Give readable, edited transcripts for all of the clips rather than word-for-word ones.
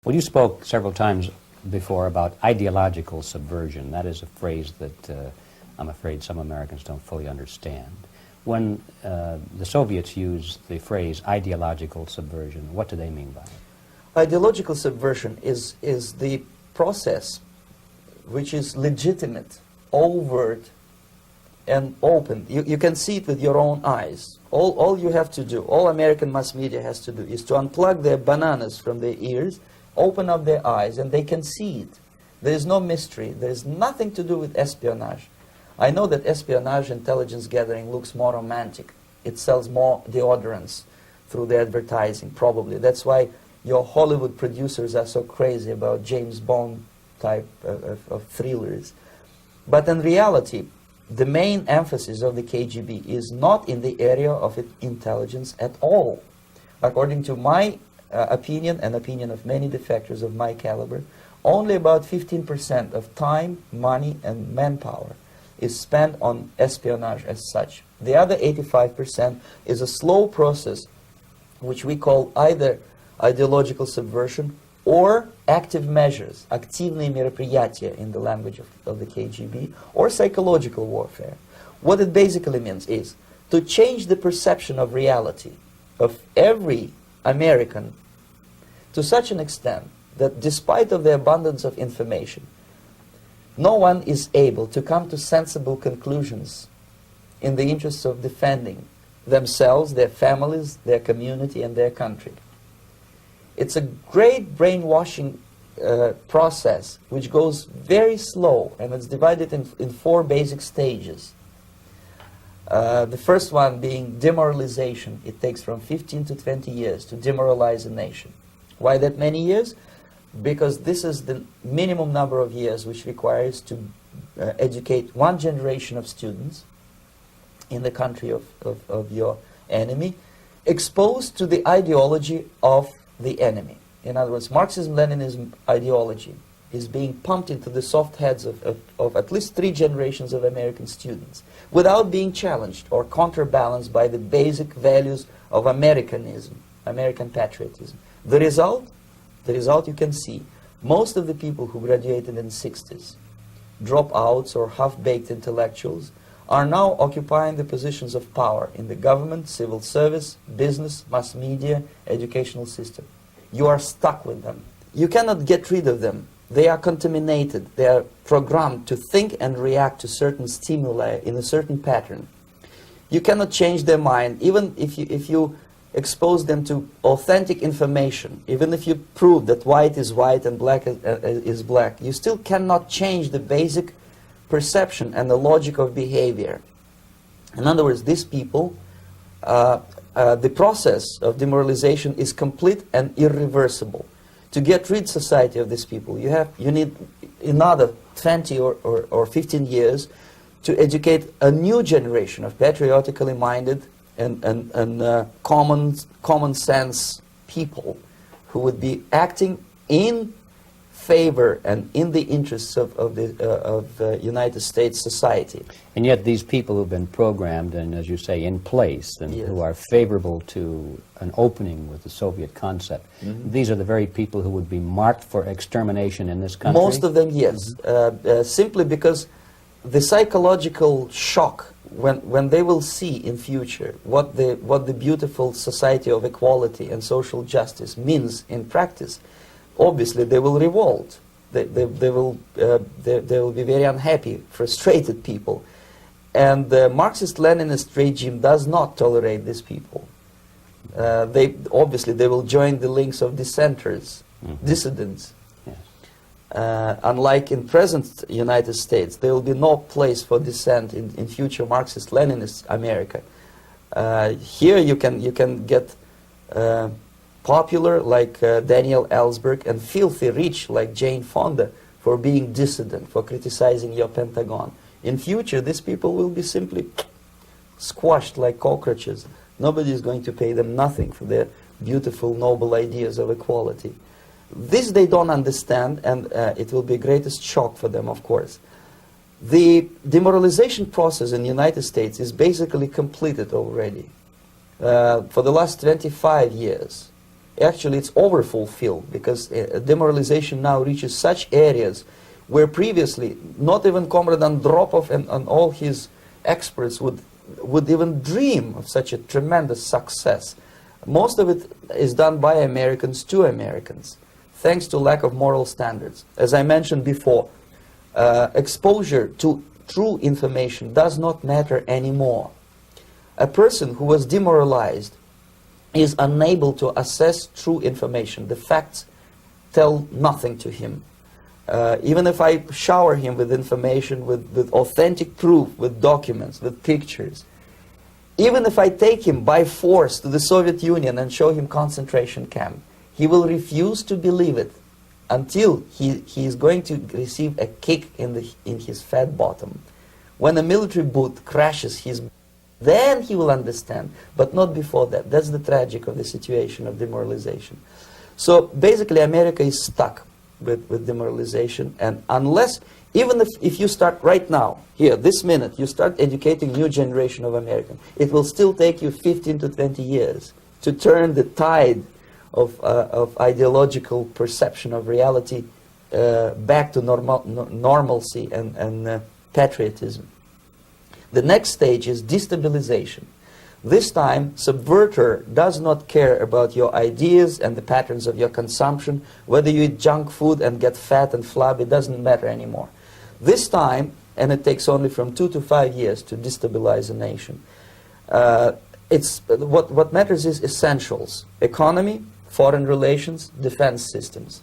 Well, you spoke several times before about ideological subversion. That is a phrase that I'm afraid some Americans don't fully understand. When the Soviets used the phrase ideological subversion, what do they mean by it? Ideological subversion is the process which is legitimate, overt, and open. You can see it with your own eyes. All you have to do, all American mass media has to do, is to unplug their bananas from their ears, open up their eyes, and they can see it. There is no mystery. There is nothing to do with espionage. I know that espionage intelligence gathering looks more romantic. It sells more deodorants through the advertising, probably. That's why your Hollywood producers are so crazy about James Bond type of thrillers. But in reality, the main emphasis of the KGB is not in the area of intelligence at all. According to my opinion and opinion of many defectors of my caliber, only about 15% of time, money, and manpower is spent on espionage as such. The other 85% is a slow process which we call either ideological subversion or active measures, активные мероприятия in the language of the KGB, or psychological warfare. What it basically means is to change the perception of reality of every American to such an extent that despite of the abundance of information, no one is able to come to sensible conclusions in the interests of defending themselves, their families, their community, and their country. It's a great brainwashing process which goes very slow, and it's divided in four basic stages. The first one being demoralization. It takes from 15 to 20 years to demoralize a nation. Why that many years? Because this is the minimum number of years which requires to educate one generation of students in the country of your enemy, exposed to the ideology of the enemy. In other words, Marxism-Leninism ideology is being pumped into the soft heads of at least 3 generations of American students without being challenged or counterbalanced by the basic values of Americanism, American patriotism. The result you can see. Most of the people who graduated in the 60s, dropouts or half-baked intellectuals, are now occupying the positions of power in the government, civil service, business, mass media, educational system. You are stuck with them. You cannot get rid of them. They are contaminated. They are programmed to think and react to certain stimuli in a certain pattern. You cannot change their mind, even if you expose them to authentic information, even if you prove that white is white and black is black, you still cannot change the basic perception and the logic of behavior. In other words, these people, the process of demoralization is complete and irreversible. To get rid of society of these people, you need another 20 or 15 years to educate a new generation of patriotically minded and common sense people who would be acting in favor and in the interests of the United States society. And yet these people who've been programmed and, as you say, in place, and Yes. who are favorable to an opening with the Soviet concept, these are the very people who would be marked for extermination in this country? Most of them, yes. Simply because the psychological shock when they will see in future what the beautiful society of equality and social justice means in practice, obviously they will revolt. They will be very unhappy, frustrated people. And the Marxist-Leninist regime does not tolerate these people. Obviously they will join the links of dissenters, dissidents. Unlike in present United States, there will be no place for dissent in future Marxist-Leninist America. Here you can get popular like Daniel Ellsberg and filthy rich like Jane Fonda for being dissident, for criticizing your Pentagon. In future, these people will be simply squashed like cockroaches. Nobody is going to pay them nothing for their beautiful, noble ideas of equality. This they don't understand, and it will be greatest shock for them, of course. The demoralization process in the United States is basically completed already. For the last 25 years, actually it's overfulfilled, because demoralization now reaches such areas where previously not even Comrade Andropov and all his experts would even dream of such a tremendous success. Most of it is done by Americans to Americans, thanks to lack of moral standards. As I mentioned before, exposure to true information does not matter anymore. A person who was demoralized is unable to assess true information. The facts tell nothing to him. Even if I shower him with information, with authentic proof, with documents, with pictures, even if I take him by force to the Soviet Union and show him concentration camp, he will refuse to believe it until he is going to receive a kick in his fat bottom. When a military boot crashes his, then he will understand, but not before that. That's the tragic of the situation of demoralization. So basically America is stuck with demoralization, and unless, even if you start right now, here, this minute, you start educating new generation of Americans, it will still take you 15 to 20 years to turn the tide of ideological perception of reality back to normalcy and patriotism. The next stage is destabilization. This time, subverter does not care about your ideas and the patterns of your consumption. Whether you eat junk food and get fat and flabby, it doesn't matter anymore. This time, and it takes only from 2 to 5 years to destabilize a nation, what matters is essentials: economy, foreign relations, defense systems.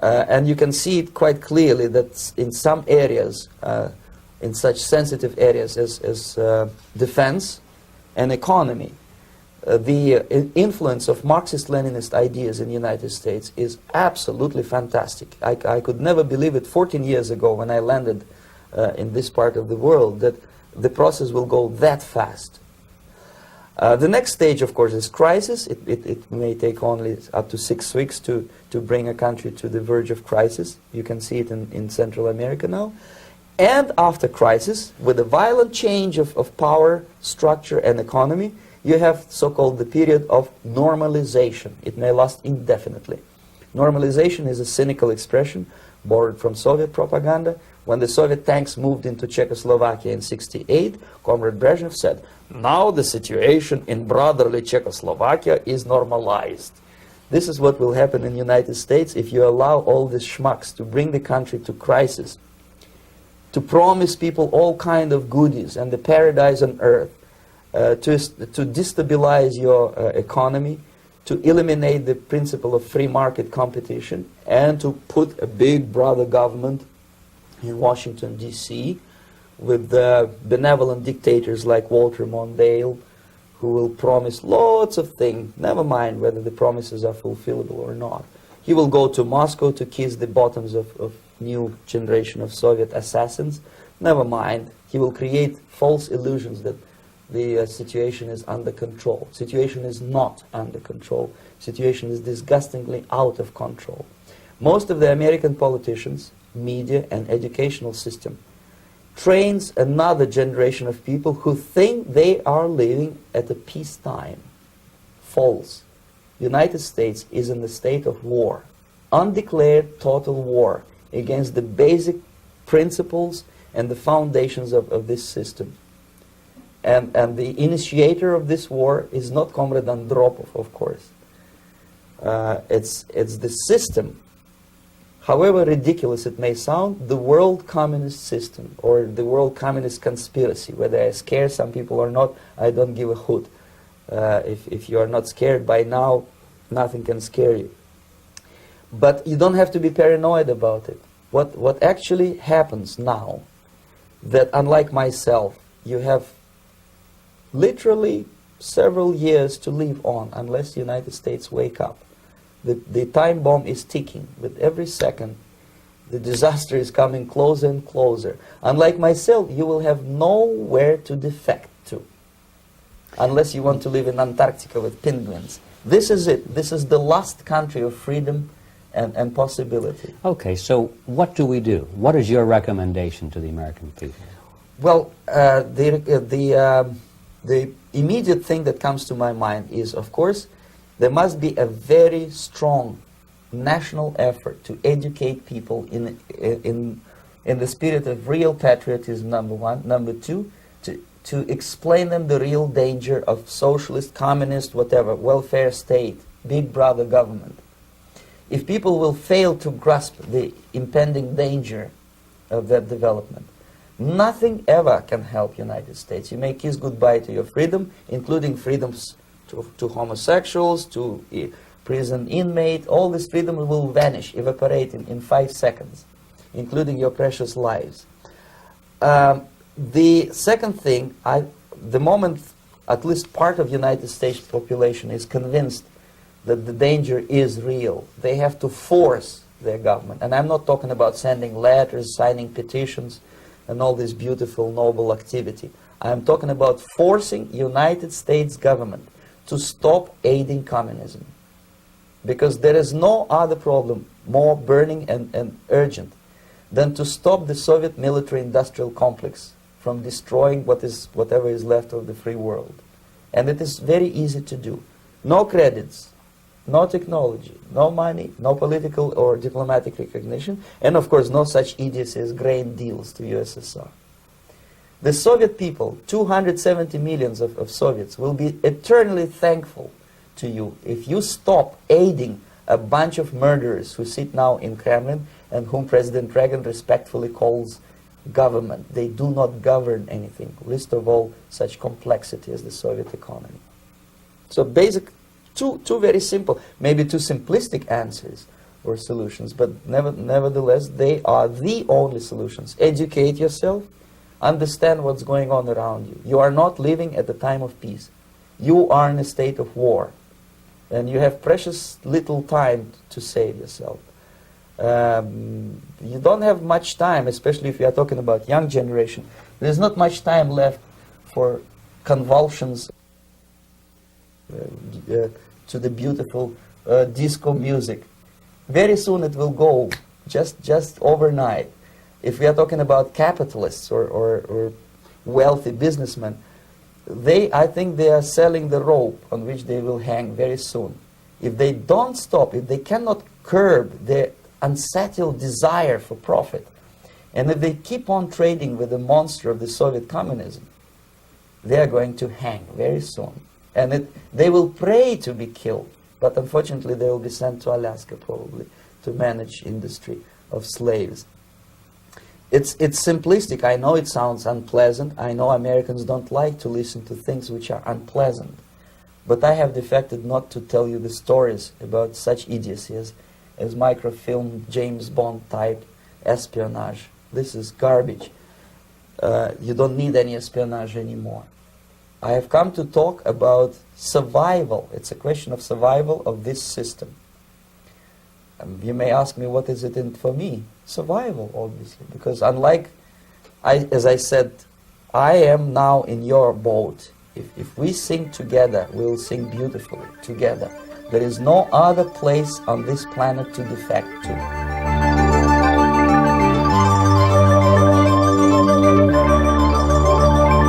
And you can see it quite clearly that in some areas, in such sensitive areas as defense and economy, the influence of Marxist-Leninist ideas in the United States is absolutely fantastic. I could never believe it 14 years ago when I landed in this part of the world, that the process will go that fast. The next stage, of course, is crisis. It may take only up to 6 weeks to bring a country to the verge of crisis. You can see it in Central America now. And after crisis, with a violent change of power, structure, and economy, you have so-called the period of normalization. It may last indefinitely. Normalization is a cynical expression borrowed from Soviet propaganda. When the Soviet tanks moved into Czechoslovakia in '68, Comrade Brezhnev said, "Now the situation in brotherly Czechoslovakia is normalized." This is what will happen in the United States if you allow all these schmucks to bring the country to crisis, to promise people all kind of goodies and the paradise on earth, to destabilize your economy, to eliminate the principle of free market competition, and to put a big brother government in Washington, D.C., with benevolent dictators like Walter Mondale, who will promise lots of things, never mind whether the promises are fulfillable or not. He will go to Moscow to kiss the bottoms of new generation of Soviet assassins. Never mind. He will create false illusions that the situation is under control. Situation is not under control. Situation is disgustingly out of control. Most of the American politicians, media, and educational system trains another generation of people who think they are living at a peacetime. False. United States is in the state of war, undeclared total war against the basic principles and the foundations of this system. And the initiator of this war is not Comrade Andropov, of course. It's the system. However ridiculous it may sound, the world communist system or the world communist conspiracy, whether I scare some people or not, I don't give a hoot. If you are not scared by now, nothing can scare you. But you don't have to be paranoid about it. What actually happens now, that unlike myself, you have literally several years to live on unless the United States wake up. The time bomb is ticking. With every second, the disaster is coming closer and closer. Unlike myself, you will have nowhere to defect to, unless you want to live in Antarctica with penguins. This is it. This is the last country of freedom and possibility. Okay, so what do we do? What is your recommendation to the American people? Well, the immediate thing that comes to my mind is, of course, There must be a very strong national effort to educate people in the spirit of real patriotism, number one. Number two, to explain them the real danger of socialist, communist, whatever, welfare state, big brother government. If people will fail to grasp the impending danger of that development, nothing ever can help United States. You may kiss goodbye to your freedom, including freedoms to homosexuals, to prison inmate. All this freedom will vanish, evaporate in 5 seconds, including your precious lives. The second thing, the moment at least part of United States population is convinced that the danger is real, they have to force their government. And I'm not talking about sending letters, signing petitions, and all this beautiful, noble activity. I'm talking about forcing United States government to stop aiding communism. Because there is no other problem more burning and urgent than to stop the Soviet military-industrial complex from destroying whatever is left of the free world. And it is very easy to do. No credits, no technology, no money, no political or diplomatic recognition, and of course no such idiocy as grain deals to USSR. The Soviet people, 270 millions of Soviets, will be eternally thankful to you if you stop aiding a bunch of murderers who sit now in Kremlin and whom President Reagan respectfully calls government. They do not govern anything, least of all such complexity as the Soviet economy. So basic, two very simple, maybe too simplistic answers or solutions, but nevertheless they are the only solutions. Educate yourself, understand what's going on around you. You are not living at the time of peace. You are in a state of war, and you have precious little time to save yourself. You don't have much time, especially if you are talking about young generation. There's not much time left for convulsions to the beautiful disco music. Very soon it will go, just overnight. If we are talking about capitalists or wealthy businessmen, I think they are selling the rope on which they will hang very soon. If they don't stop, if they cannot curb their unsettled desire for profit, and if they keep on trading with the monster of the Soviet communism, they are going to hang very soon. And they will pray to be killed, but unfortunately they will be sent to Alaska probably to manage industry of slaves. It's simplistic. I know it sounds unpleasant. I know Americans don't like to listen to things which are unpleasant. But I have defected not to tell you the stories about such idiocy as microfilm, James Bond type espionage. This is garbage. You don't need any espionage anymore. I have come to talk about survival. It's a question of survival of this system. You may ask me, what is it in for me? Survival, obviously, because unlike, as I said, I am now in your boat. If we sing together, we'll sing beautifully together. There is no other place on this planet to defect to.